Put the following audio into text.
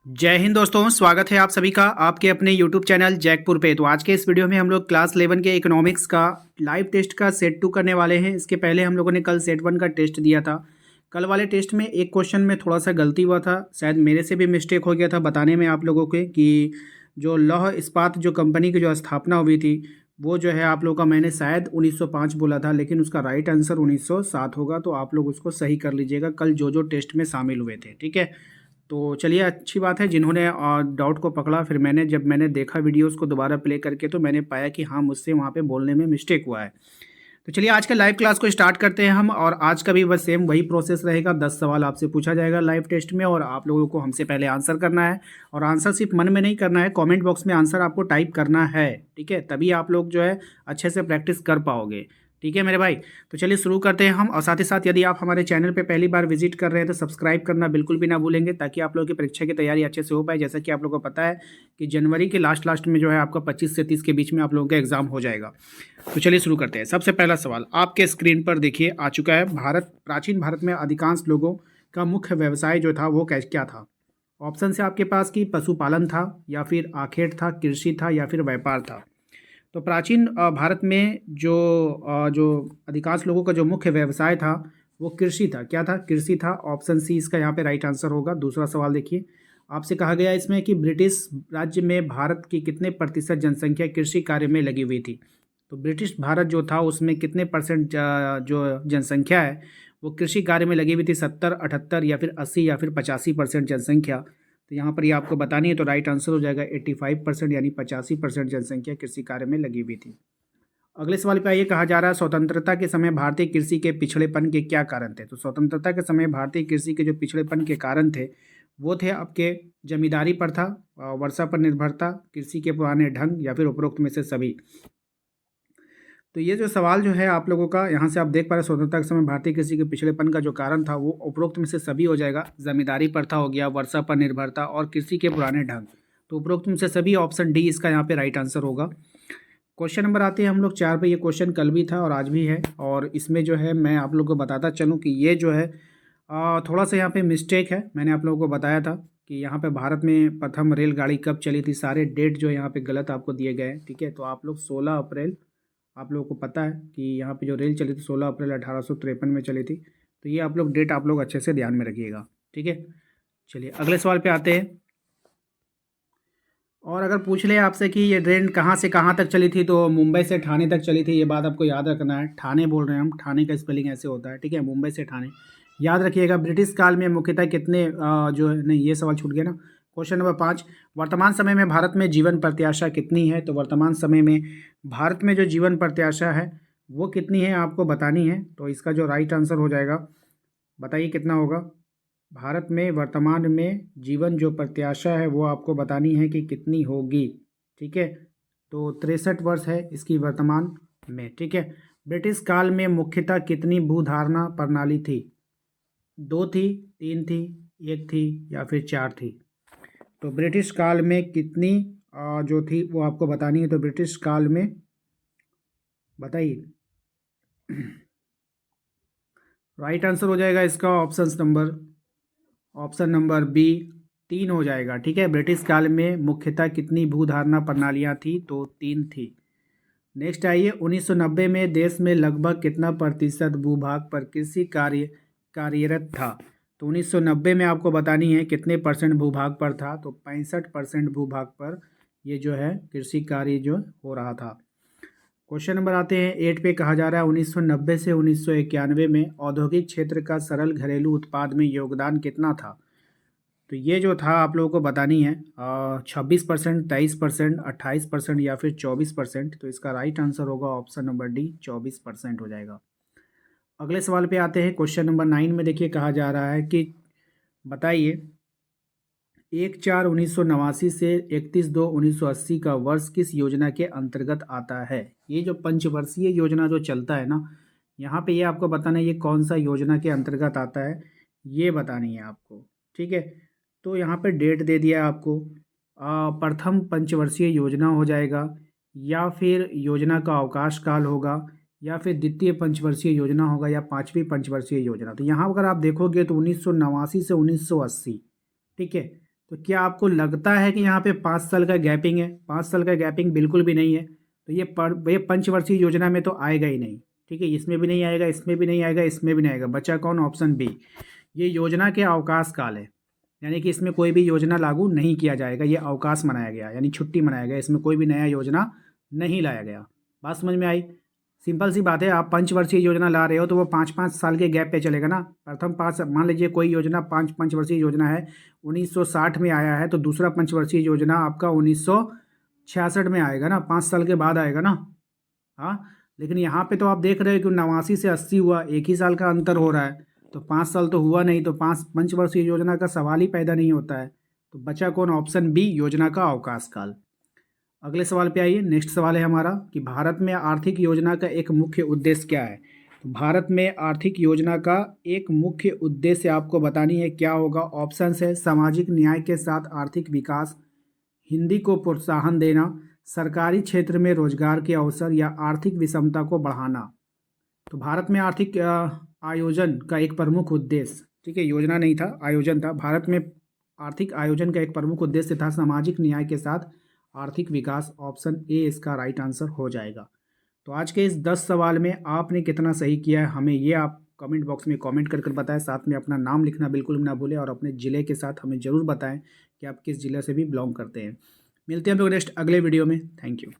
जय हिंद दोस्तों, स्वागत है आप सभी का आपके अपने YouTube चैनल जैकपुर पे। तो आज के इस वीडियो में हम लोग क्लास 11 के इकोनॉमिक्स का लाइव टेस्ट का सेट 2 करने वाले हैं। इसके पहले हम लोगों ने कल सेट 1 का टेस्ट दिया था। कल वाले टेस्ट में एक क्वेश्चन में थोड़ा सा गलती हुआ था, शायद मेरे से भी मिस्टेक हो गया था बताने में आप लोगों के कि जो लौह इस्पात जो कंपनी की जो स्थापना हुई थी वो जो है आप लोगों का मैंने शायद 1905 बोला था, लेकिन उसका राइट आंसर 1907 होगा। तो आप लोग उसको सही कर लीजिएगा कल जो जो टेस्ट में शामिल हुए थे, ठीक है। तो चलिए, अच्छी बात है जिन्होंने डाउट को पकड़ा। फिर जब मैंने देखा वीडियोस को दोबारा प्ले करके तो मैंने पाया कि हाँ, मुझसे वहाँ पे बोलने में मिस्टेक हुआ है। तो चलिए आज के लाइव क्लास को स्टार्ट करते हैं हम। और आज का भी बस सेम वही प्रोसेस रहेगा। 10 सवाल आपसे पूछा जाएगा लाइव टेस्ट में और आप लोगों को हमसे पहले आंसर करना है। और आंसर सिर्फ मन में नहीं करना है, कमेंट बॉक्स में आंसर आपको टाइप करना है, ठीक है। तभी आप लोग जो है अच्छे से प्रैक्टिस कर पाओगे, ठीक है मेरे भाई। तो चलिए शुरू करते हैं हम। और साथ ही साथ यदि आप हमारे चैनल पे पहली बार विजिट कर रहे हैं तो सब्सक्राइब करना बिल्कुल भी ना भूलेंगे, ताकि आप लोगों की परीक्षा की तैयारी अच्छे से हो पाए। जैसा कि आप लोगों को पता है कि जनवरी के लास्ट में जो है आपका 25 से 30 के बीच में आप लोगों का एग्जाम हो जाएगा। तो चलिए शुरू करते हैं। सबसे पहला सवाल आपके स्क्रीन पर देखिए आ चुका है। प्राचीन भारत में अधिकांश लोगों का मुख्य व्यवसाय जो था वो क्या था। ऑप्शन से आपके पास कि पशुपालन था, या फिर आखेट था, कृषि था, या फिर व्यापार था। तो प्राचीन भारत में जो अधिकांश लोगों का जो मुख्य व्यवसाय था वो कृषि था। क्या था? कृषि था। ऑप्शन सी इसका यहाँ पे राइट आंसर होगा। दूसरा सवाल देखिए, आपसे कहा गया इसमें कि ब्रिटिश राज्य में भारत की कितने प्रतिशत जनसंख्या कृषि कार्य में लगी हुई थी। तो ब्रिटिश भारत जो था उसमें कितने परसेंट जो जनसंख्या है वो कृषि कार्य में लगी हुई थी। 70, 78 या फिर 80 या फिर 85% जनसंख्या। तो यहाँ पर ये आपको बतानी है, तो राइट आंसर हो जाएगा 85%, यानी 85% जनसंख्या कृषि कार्य में लगी हुई थी। अगले सवाल पे आइए, कहा जा रहा है स्वतंत्रता के समय भारतीय कृषि के पिछड़ेपन के क्या कारण थे। तो स्वतंत्रता के समय भारतीय कृषि के जो पिछड़ेपन के कारण थे वो थे आपके जमींदारी प्रथा, वर्षा पर निर्भरता, कृषि के पुराने ढंग, या फिर उपरोक्त में से सभी। तो ये जो सवाल जो है आप लोगों का, यहाँ से आप देख पा रहे हैं स्वतंत्रता के समय भारतीय कृषि के पिछड़ेपन का जो कारण था वो उपरोक्त में से सभी हो जाएगा। जमींदारी प्रथा हो गया, वर्षा पर निर्भरता, और कृषि के पुराने ढंग। तो उपरोक्त में से सभी, ऑप्शन डी इसका यहाँ पे राइट आंसर होगा। क्वेश्चन नंबर आते हैं हम लोग 4 पे। ये क्वेश्चन कल भी था और आज भी है, और इसमें जो है मैं आप लोगों को बताता चलूँ कि ये जो है थोड़ा सा यहाँ पे मिस्टेक है। मैंने आप लोगों को बताया था कि यहाँ पे भारत में प्रथम रेलगाड़ी कब चली थी। सारे डेट जो है यहाँ पे गलत आपको दिए गए हैं, ठीक है। तो आप लोग 16 अप्रैल, आप लोगों को पता है कि यहाँ पे जो रेल चली थी 16 अप्रैल 1853 में चली थी। तो ये आप लोग डेट आप लोग अच्छे से ध्यान में रखिएगा, ठीक है। चलिए अगले सवाल पे आते हैं। और अगर पूछ ले आपसे कि ये ट्रेन कहाँ से कहाँ तक चली थी, तो मुंबई से ठाणे तक चली थी। ये बात आपको याद रखना है। ठाणे बोल रहे हैं हम, ठाणे का स्पेलिंग ऐसे होता है, ठीक है। मुंबई से ठाणे याद रखिएगा। ब्रिटिश काल में मुख्यतः कितने जो है, नहीं ये सवाल छूट गया ना। क्वेश्चन नंबर 5, वर्तमान समय में भारत में जीवन प्रत्याशा कितनी है। तो वर्तमान समय में भारत में जो जीवन प्रत्याशा है वो कितनी है आपको बतानी है। तो इसका जो राइट आंसर हो जाएगा, बताइए कितना होगा। भारत में वर्तमान में जीवन जो प्रत्याशा है वो आपको बतानी है कि कितनी होगी, ठीक है। तो 63 वर्ष है इसकी वर्तमान में, ठीक है। ब्रिटिश काल में मुख्यतः कितनी भूधारणा प्रणाली थी। 2 थी, 3 थी, 1 थी, या फिर 4 थी। तो ब्रिटिश काल में कितनी जो थी वो आपको बतानी है। तो ब्रिटिश काल में बताइए। राइट आंसर हो जाएगा इसका ऑप्शन नंबर बी 3 हो जाएगा, ठीक है। ब्रिटिश काल में मुख्यतः कितनी भूधारणा प्रणालियाँ थी, तो 3 थी। नेक्स्ट आइए, 1990 में देश में लगभग कितना प्रतिशत भूभाग पर कृषि कार्यरत था। तो 1990 में आपको बतानी है कितने परसेंट भूभाग पर था। तो 65% भूभाग पर ये जो है कृषि कार्य जो हो रहा था। क्वेश्चन नंबर आते हैं 8 पे। कहा जा रहा है 1990 से 1991 में औद्योगिक क्षेत्र का सरल घरेलू उत्पाद में योगदान कितना था। तो ये जो था आप लोगों को बतानी है 26%, 23%, 28% या फिर 24%। तो इसका राइट आंसर होगा ऑप्शन नंबर डी, 24% हो जाएगा। अगले सवाल पे आते हैं। क्वेश्चन नंबर 9 में देखिए कहा जा रहा है कि बताइए 1/4/1989 से 31/2/1980 का वर्ष किस योजना के अंतर्गत आता है। ये जो पंचवर्षीय योजना जो चलता है ना, यहाँ पे ये आपको बताना है ये कौन सा योजना के अंतर्गत आता है, ये बतानी है आपको, ठीक है। तो यहाँ पे डेट दे दिया है आपको। प्रथम पंचवर्षीय योजना हो जाएगा, या फिर योजना का अवकाश काल होगा, या फिर द्वितीय पंचवर्षीय योजना होगा, या पांचवी पंचवर्षीय योजना। तो यहाँ अगर आप देखोगे तो 1989 से 1980, ठीक है। तो क्या आपको लगता है कि यहाँ पे 5 साल का गैपिंग है? 5 साल का गैपिंग बिल्कुल भी नहीं है। तो ये पंचवर्षीय योजना में तो आएगा ही नहीं। ठीक है, इसमें भी नहीं आएगा, इसमें भी नहीं आएगा, इसमें भी नहीं आएगा। बचा कौन? Option B. ये योजना के अवकाश काल है, यानी कि इसमें कोई भी योजना लागू नहीं किया जाएगा। ये अवकाश मनाया गया, यानी छुट्टी मनाया गया, इसमें कोई भी नया योजना नहीं लाया गया। बात समझ में आई? सिंपल सी बात है, आप पंचवर्षीय योजना ला रहे हो तो वो 5-5 साल के गैप पे चलेगा ना। प्रथम 5, मान लीजिए कोई योजना पंचवर्षीय योजना है, 1960 में आया है, तो दूसरा पंचवर्षीय योजना आपका 1966 में आएगा ना, 5 साल के बाद आएगा ना। हाँ, लेकिन यहाँ पे तो आप देख रहे हो कि 89 से 80 हुआ, 1 ही साल का अंतर हो रहा है, तो 5 साल तो हुआ नहीं, तो 5 पंचवर्षीय योजना का सवाल ही पैदा नहीं होता है। तो बचा कौन? ऑप्शन बी, योजना का अवकाश काल। अगले सवाल पे आइए। नेक्स्ट सवाल है हमारा कि भारत में आर्थिक योजना का एक मुख्य उद्देश्य क्या है? तो भारत में आर्थिक योजना का एक मुख्य उद्देश्य आपको बतानी है, क्या होगा? ऑप्शंस है सामाजिक न्याय के साथ आर्थिक विकास, हिंदी को प्रोत्साहन देना, सरकारी क्षेत्र में रोजगार के अवसर, या आर्थिक विषमता को बढ़ाना। तो भारत में आर्थिक आयोजन का एक प्रमुख उद्देश्य, ठीक है, योजना नहीं था, आयोजन था। भारत में आर्थिक आयोजन का एक प्रमुख उद्देश्य था सामाजिक न्याय के साथ आर्थिक विकास। ऑप्शन ए इसका राइट आंसर हो जाएगा। तो आज के इस 10 सवाल में आपने कितना सही किया है, हमें ये आप कमेंट बॉक्स में कमेंट कर कर बताएं। साथ में अपना नाम लिखना बिल्कुल भी ना भूलें और अपने ज़िले के साथ हमें ज़रूर बताएं कि आप किस ज़िले से भी बिलोंग करते हैं। मिलते हैं हम लोग नेक्स्ट अगले वीडियो में। Thank you.